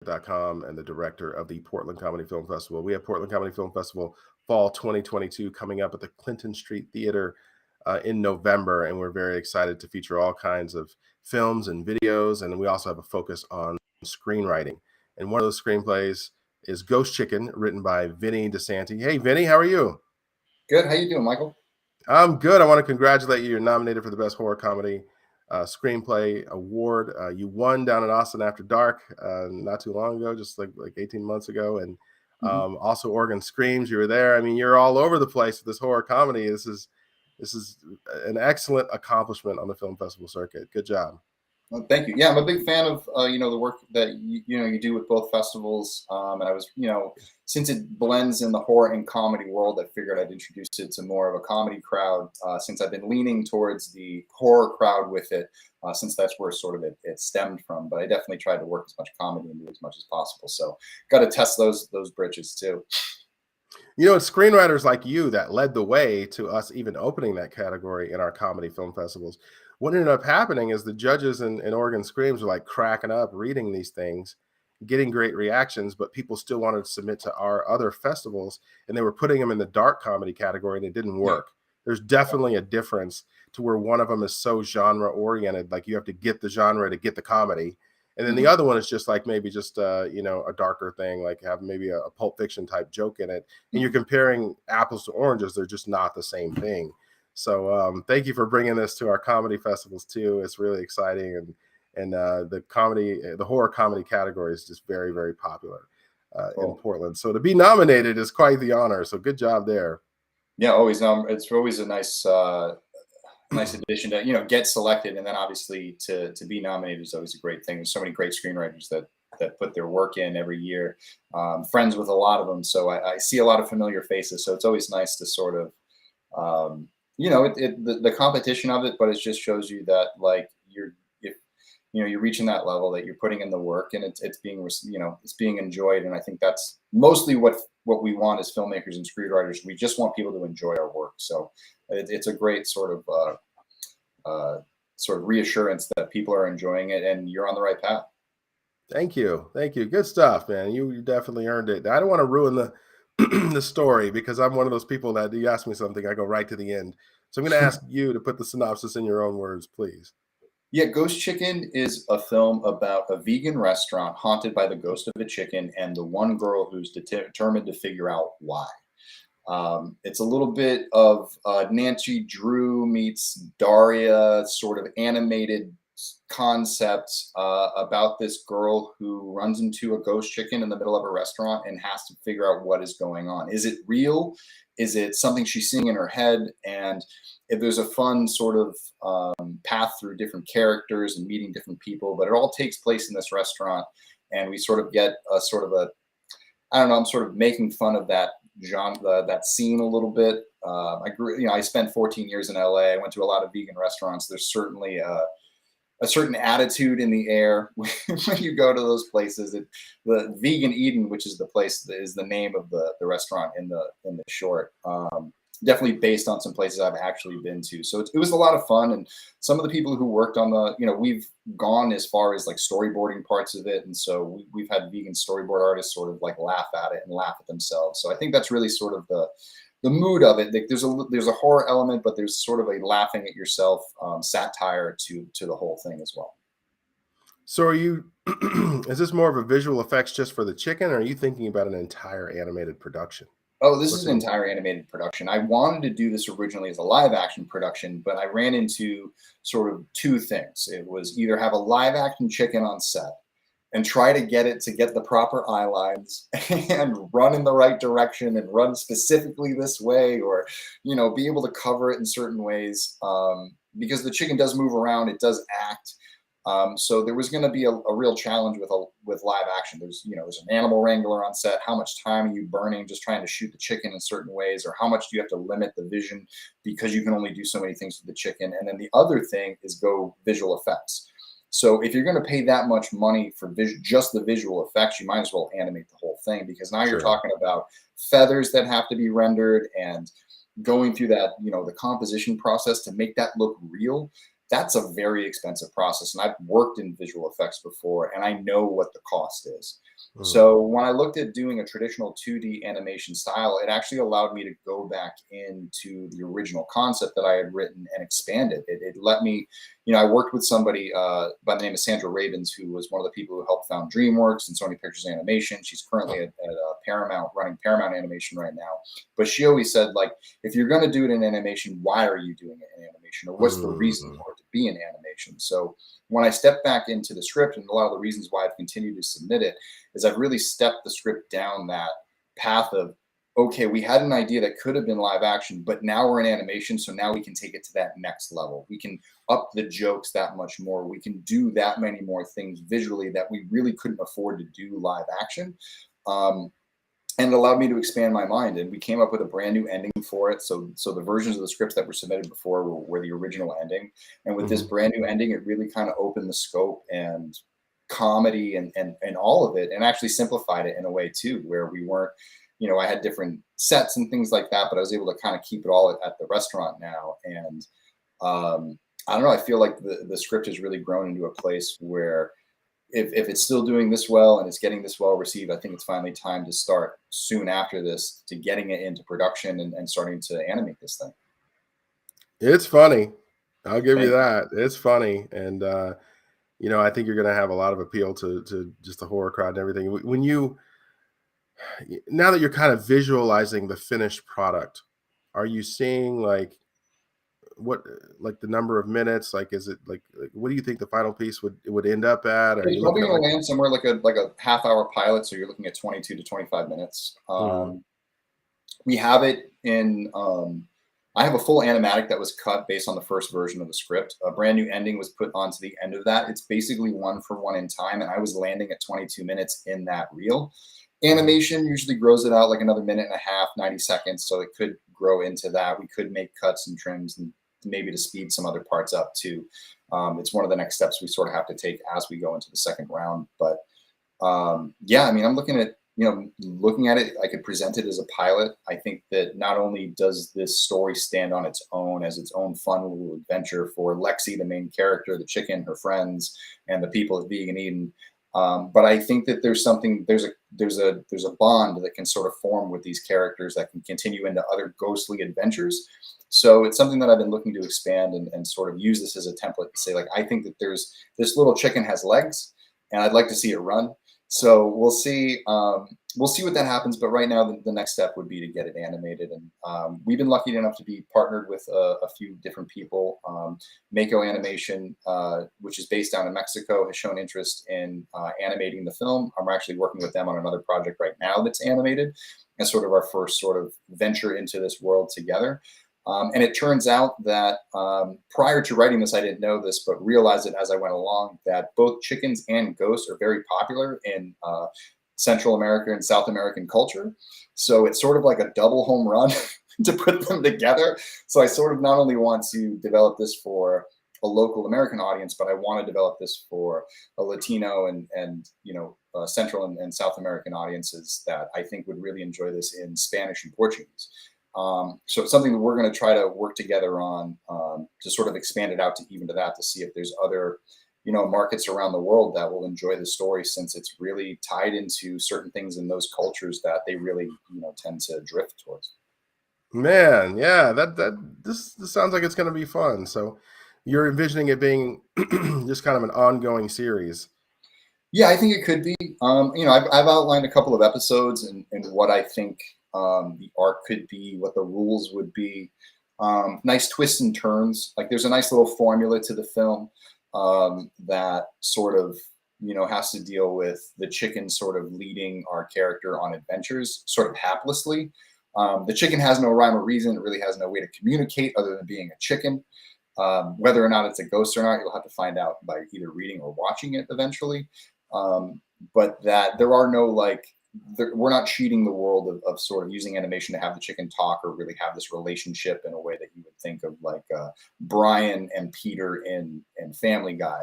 screenwriter.com and the director of the Portland Comedy Film Festival. We have Portland Comedy Film Festival Fall 2022 coming up at the Clinton Street Theater in November, and we're very excited to feature all kinds of films and videos, and we also have a focus on screenwriting. And one of those screenplays is Ghost Chicken, written by Vinny DiSanti. Hey, Vinny, how are you? Good. How you doing, Michael? I'm good. I want to congratulate you. You're nominated for the Best Horror Comedy Screenplay Award. You won down in Austin After Dark not too long ago, just like 18 months ago. And also Oregon Screams, you were there. I mean, you're all over the place with this horror comedy. This is an excellent accomplishment on the film festival circuit. Good job. Well, thank you. Yeah, I'm a big fan of the work that you do with both festivals. And I was since it blends in the horror and comedy world, I figured I'd introduce it to more of a comedy crowd. Since I've been leaning towards the horror crowd with it, since that's where sort of it stemmed from. But I definitely tried to work as much comedy into as much as possible. So got to test those bridges too. It's screenwriters like you that led the way to us even opening that category in our comedy film festivals. What ended up happening is the judges in Oregon Screams were like cracking up reading these things, getting great reactions, but people still wanted to submit to our other festivals, and they were putting them in the dark comedy category, and it didn't work. There's definitely a difference to where one of them is so genre oriented, like you have to get the genre to get the comedy. And then the other one is just like maybe just a darker thing, like have maybe a Pulp Fiction type joke in it. And you're comparing apples to oranges. They're just not the same thing. So thank you for bringing this to our comedy festivals too. It's really exciting, and the horror comedy category is just very, very popular in Portland. So to be nominated is quite the honor. So good job there. Yeah, always. It's always a nice addition to get selected, and then obviously to be nominated is always a great thing. There's so many great screenwriters that put their work in every year. Friends with a lot of them, so I see a lot of familiar faces. So it's always nice to sort of the competition of it, but it just shows you that like you're reaching that level, that you're putting in the work, and it's being enjoyed. And I think that's mostly what we want as filmmakers and screenwriters. We just want people to enjoy our work. So it's a great sort of reassurance that people are enjoying it, and you're on the right path. Thank you. Good stuff, man. You definitely earned it. I don't want to ruin the story, because I'm one of those people that you ask me something, I go right to the end. So I'm going to ask you to put the synopsis in your own words, please. Yeah, Ghost Chicken is a film about a vegan restaurant haunted by the ghost of a chicken and the one girl who's determined to figure out why. It's a little bit of Nancy Drew meets Daria sort of animated concept about this girl who runs into a ghost chicken in the middle of a restaurant and has to figure out what is going on. Is it real? Is it something she's seeing in her head? And if there's a fun sort of path through different characters and meeting different people, but it all takes place in this restaurant, and we sort of get a sort of I'm sort of making fun of that genre, that scene a little bit. I spent 14 years in LA. I went to a lot of vegan restaurants. There's certainly a certain attitude in the air when you go to those places. The Vegan Eden, which is the place, is the name of the restaurant in the short. Definitely based on some places I've actually been to. So it was a lot of fun. And some of the people who worked on we've gone as far as like storyboarding parts of it. And so we've had vegan storyboard artists sort of like laugh at it and laugh at themselves. So I think that's really sort of the mood of it. There's a horror element, but there's sort of a laughing at yourself satire to the whole thing as well. So are you, is this more of a visual effects just for the chicken, or are you thinking about an entire animated production? Oh, this is an entire animated production. I wanted to do this originally as a live action production, but I ran into sort of two things. It was either have a live action chicken on set and try to get it to get the proper eye lines and run in the right direction and run specifically this way, or, be able to cover it in certain ways, because the chicken does move around, it does act. So there was going to be a real challenge with live action. There's an animal wrangler on set. How much time are you burning just trying to shoot the chicken in certain ways, or how much do you have to limit the vision because you can only do so many things with the chicken? And then the other thing is go visual effects. So if you're going to pay that much money for just the visual effects, you might as well animate the whole thing, because now you're talking about feathers that have to be rendered and going through that, the composition process to make that look real. that's a very expensive process. And I've worked in visual effects before, and I know what the cost is. Mhm. So when I looked at doing a traditional 2D animation style, it actually allowed me to go back into the original concept that I had written and expand it. It let me, I worked with somebody by the name of Sandra Ravens, who was one of the people who helped found DreamWorks and Sony Pictures Animation. She's currently at Paramount, running Paramount Animation right now. But she always said, like, if you're going to do it in animation, why are you doing it in animation? Or what's the reason Mhm. for it to be in animation? So when I stepped back into the script, and a lot of the reasons why I've continued to submit it, is I've really stepped the script down that path of, okay, we had an idea that could have been live action, but now we're in animation. So now we can take it to that next level. We can up the jokes that much more. We can do that many more things visually that we really couldn't afford to do live action. Um, and it allowed me to expand my mind, and we came up with a brand new ending for it. So the versions of the scripts that were submitted before were the original ending, and with this Mhm. brand new ending, it really kind of opened the scope and comedy and all of it, and actually simplified it in a way too, where we weren't, I had different sets and things like that, but I was able to kind of keep it all at the restaurant now. And I don't know, I feel like the script has really grown into a place where if it's still doing this well and it's getting this well received, I think it's finally time to start soon after this to getting it into production and starting to animate this thing. It's funny. I'll give you Thank you. that. It's funny, and I think you're going to have a lot of appeal to just the horror crowd and everything. When you now that you're kind of visualizing the finished product, are you seeing what like the number of minutes? Like, is it like what do you think the final piece would end up at? Are It's you probably looking at going to land somewhere like a half-hour pilot, so you're looking at 22 to 25 minutes. Mhm. We have it in. I have a full animatic that was cut based on the first version of the script. A brand new ending was put onto the end of that. It's basically one for one in time, and I was landing at 22 minutes in that reel. Mhm. Animation usually grows it out like another minute and a half, 90 seconds, so it could grow into that. We could make cuts and trims and maybe to speed some other parts up too. It's one of the next steps we sort of have to take as we go into the second round. But yeah, I mean, I'm looking at it, I could present it as a pilot. I think that not only does this story stand on its own as its own fun little adventure for Lexi, the main character, the chicken, her friends, and the people of Vegan Eden, but I think that there's a bond that can sort of form with these characters that can continue into other ghostly adventures. So it's something that I've been looking to expand and sort of use this as a template to say, like, I think that there's this little chicken has legs, and I'd like to see it run. So we'll see. We'll see what that happens. But right now, the next step would be to get it animated, and we've been lucky enough to be partnered with a few different people. Mako Animation, which is based down in Mexico, has shown interest in animating the film. I'm actually working with them on another project right now that's animated, as sort of our first sort of venture into this world together. And it turns out that prior to writing this, I didn't know this, but realized it as I went along, that both chickens and ghosts are very popular in Central America and South American culture. So it's sort of like a double home run to put them together. So I sort of not only want to develop this for a local American audience, but I want to develop this for a Latino and Central and South American audiences that I think would really enjoy this in Spanish and Portuguese. So it's something that we're going to try to work together on to sort of expand it out to even to that, to see if there's other, markets around the world that will enjoy the story, since it's really tied into certain things in those cultures that they really, tend to drift towards. Man, yeah, this sounds like it's going to be fun. So you're envisioning it being just kind of an ongoing series. Yeah, I think it could be. I've outlined a couple of episodes and what I think the arc could be, what the rules would be. Nice twists and turns. Like, there's a nice little formula to the film that sort of, has to deal with the chicken sort of leading our character on adventures, sort of haplessly. The chicken has no rhyme or reason. It really has no way to communicate other than being a chicken. Whether or not it's a ghost or not, you'll have to find out by either reading or watching it eventually. Um, but that there are no we're not cheating the world of sort of using animation to have the chicken talk or really have this relationship in a way that you would think of like Brian and Peter in Family Guy.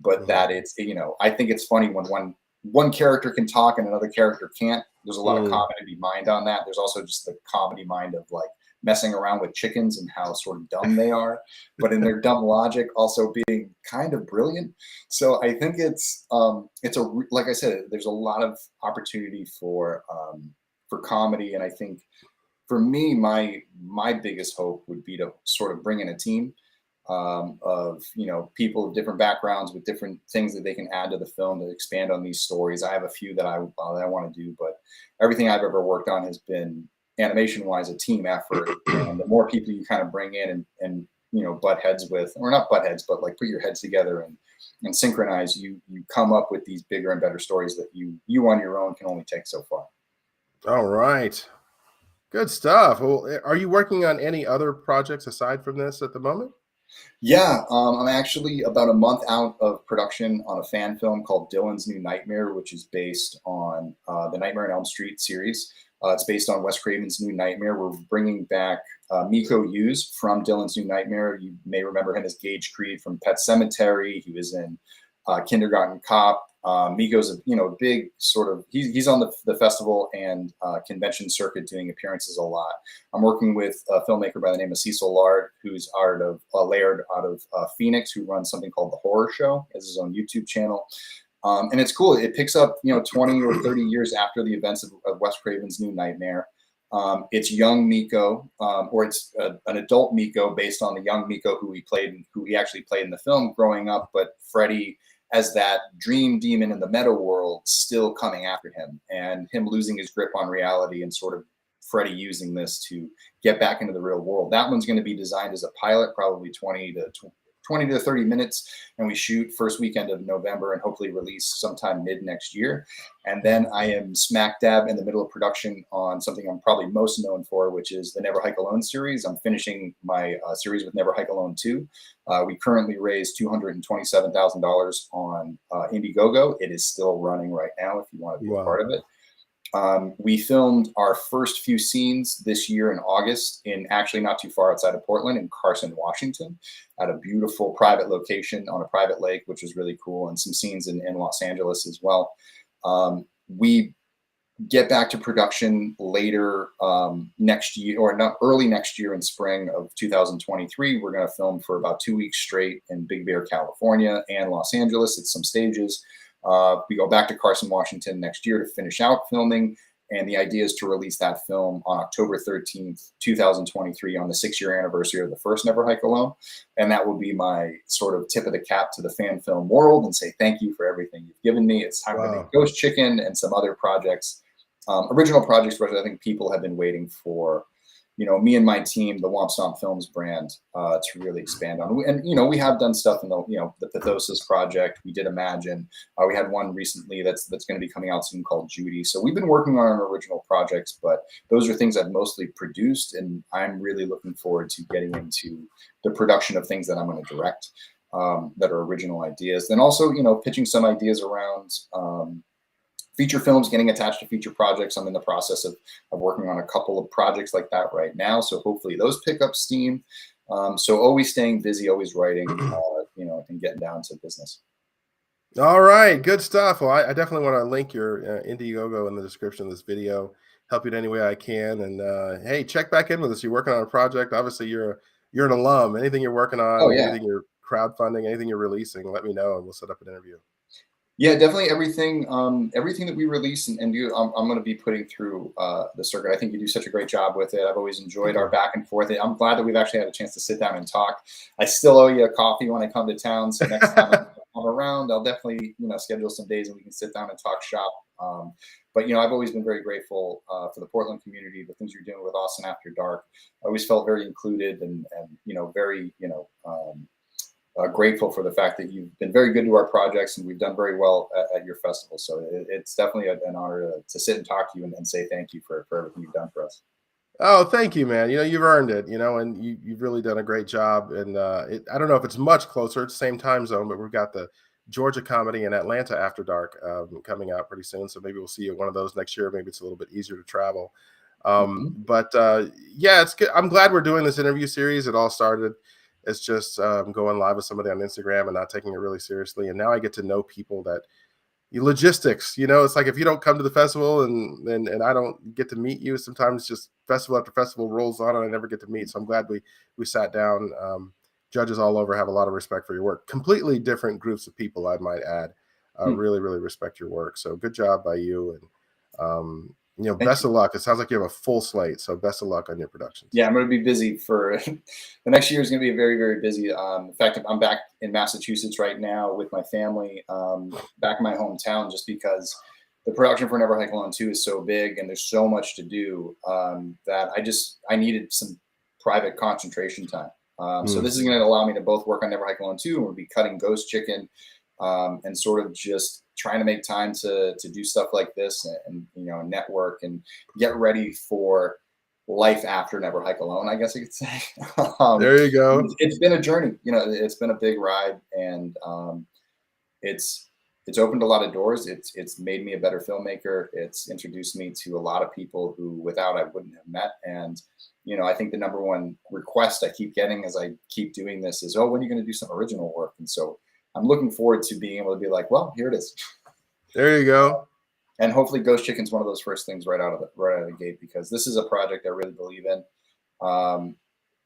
But Mhm. that it's, I think it's funny when one character can talk and another character can't. There's a lot of Mm. comedy mind on that. There's also just the comedy mind of like messing around with chickens and how sort of dumb they are, but in their dumb logic also being kind of brilliant. So I think like I said, there's a lot of opportunity for comedy, and I think for me, my biggest hope would be to sort of bring in a team of people of different backgrounds with different things that they can add to the film to expand on these stories. I have a few that I want to do, but everything I've ever worked on has been animation wise a team effort. And the more people you kind of bring in and butt heads with, or not butt heads, but like put your heads together and synchronize, you come up with these bigger and better stories that you on your own can only take so far. All right. Good stuff. Well, are you working on any other projects aside from this at the moment? Yeah, I'm actually about a month out of production on a fan film called Dylan's New Nightmare, which is based on the Nightmare on Elm Street series. It's based on Wes Craven's New Nightmare. We're bringing back Miko Hughes from Dylan's New Nightmare. You may remember him as Gage Creed from Pet Sematary. He was in Kindergarten Cop. Miko's a big sort of he's on the festival and convention circuit doing appearances a lot. I'm working with a filmmaker by the name of Cecil Laird, who's Laird out of Phoenix, who runs something called The Horror Show as his own YouTube channel. And it's cool. It picks up 20 or 30 years after the events of Wes Craven's New Nightmare. It's young Miko, or it's an adult Miko based on the young Miko who he actually played in the film growing up, but Freddy as that dream demon in the meta world still coming after him, and him losing his grip on reality and sort of Freddy using this to get back into the real world. That one's going to be designed as a pilot, probably 20 to 30 minutes, and we shoot first weekend of November and hopefully release sometime mid next year. And then I am smack dab in the middle of production on something I'm probably most known for, which is the Never Hike Alone series. I'm finishing my series with Never Hike Alone 2. We currently raised $227,000 on Indiegogo. It is still running right now if you want to be a part of it. We filmed our first few scenes this year in August in actually not too far outside of Portland in Carson, Washington, at a beautiful private location on a private lake, which was really cool, and some scenes in Los Angeles as well. We get back to production later next year, or not early next year in spring of 2023. We're going to film for about 2 weeks straight in Big Bear, California and Los Angeles at some stages. We go back to Carson, Washington next year to finish out filming. And the idea is to release that film on October 13th, 2023, on the 6-year anniversary of the first Never Hike Alone. And that will be my sort of tip of the cap to the fan film world and say thank you for everything you've given me. It's time to make Ghost Chicken and some other projects, original projects, which I think people have been waiting for, me and my team, the Womp Stomp Films brand, to really expand on. And, we have done stuff in the Pathosis project. We did Imagine. We had one recently that's going to be coming out soon called Judy. So we've been working on our original projects, but those are things I've mostly produced. And I'm really looking forward to getting into the production of things that I'm going to direct, that are original ideas. Then also, pitching some ideas around feature films, getting attached to feature projects. I'm in the process of working on a couple of projects like that right now. So hopefully those pick up steam. So always staying busy, always writing, and getting down to business. All right, good stuff. Well, I definitely want to link your Indiegogo in the description of this video, help you in any way I can. And hey, check back in with us. You're working on a project. Obviously, you're an alum. Anything you're working on, anything you're crowdfunding, anything you're releasing, let me know and we'll set up an interview. Yeah, definitely everything that we release and do, I'm going to be putting through the circuit. I think you do such a great job with it. I've always enjoyed our back and forth. I'm glad that we've actually had a chance to sit down and talk. I still owe you a coffee when I come to town. So next time I'm around, I'll definitely, schedule some days and we can sit down and talk shop. But, I've always been very grateful for the Portland community, the things you're doing with Austin After Dark. I always felt very included and very, grateful for the fact that you've been very good to our projects and we've done very well at your festival. So it's definitely an honor to sit and talk to you and say thank you for everything you've done for us. Oh, thank you, man. You've earned it, and you've really done a great job. And I don't know if it's much closer, it's the same time zone, but we've got the Georgia Comedy and Atlanta After Dark coming out pretty soon. So maybe we'll see you at one of those next year. Maybe it's a little bit easier to travel. But yeah, it's good. I'm glad we're doing this interview series. It all started as just going live with somebody on Instagram and not taking it really seriously. And now I get to know people that, logistics, it's like if you don't come to the festival and I don't get to meet you, sometimes just festival after festival rolls on and I never get to meet. So I'm glad we sat down. Judges all over have a lot of respect for your work. Completely different groups of people, I might add. Really, really respect your work. So good job by you. And Thank best you. of luck. It sounds like you have a full slate. So best of luck on your productions. Yeah, I'm going to be busy for the next year is going to be very, very busy. In fact, I'm back in Massachusetts right now with my family, back in my hometown, just because the production for Never Hike Alone 2 is so big and there's so much to do that I needed some private concentration time. So this is going to allow me to both work on Never Hike Alone 2 and we'll be cutting Ghost Chicken and sort of just trying to make time to do stuff like this and network and get ready for life after Never Hike Alone, I guess you could say. There you go. It's been a journey, it's been a big ride, and it's opened a lot of doors. It's made me a better filmmaker. It's introduced me to a lot of people who without I wouldn't have met. And I think the number one request I keep getting as I keep doing this is, oh, when are you going to do some original work? And so I'm looking forward to being able to be like, well, here it is. There you go. And hopefully Ghost Chicken's one of those first things right out of the gate, because this is a project I really believe in.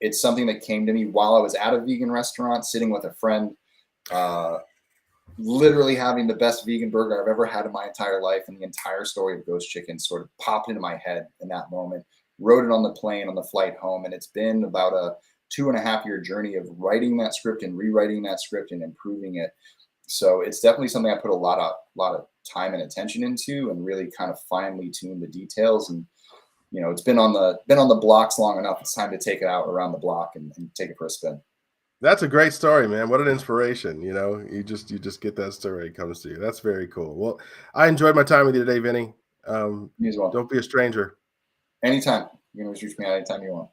It's something that came to me while I was at a vegan restaurant, sitting with a friend, literally having the best vegan burger I've ever had in my entire life. And the entire story of Ghost Chicken sort of popped into my head in that moment. Wrote it on the plane on the flight home. And it's been about a 2.5-year journey of writing that script and rewriting that script and improving it. So it's definitely something I put a lot of time and attention into, and really kind of finely tune the details. And it's been on the blocks long enough. It's time to take it out around the block and take it for a spin. That's a great story, man. What an inspiration. You just get that story, it comes to you. That's very cool. Well, I enjoyed my time with you today, Vinny. Me as well. Don't be a stranger. Anytime. You can always reach me out anytime you want.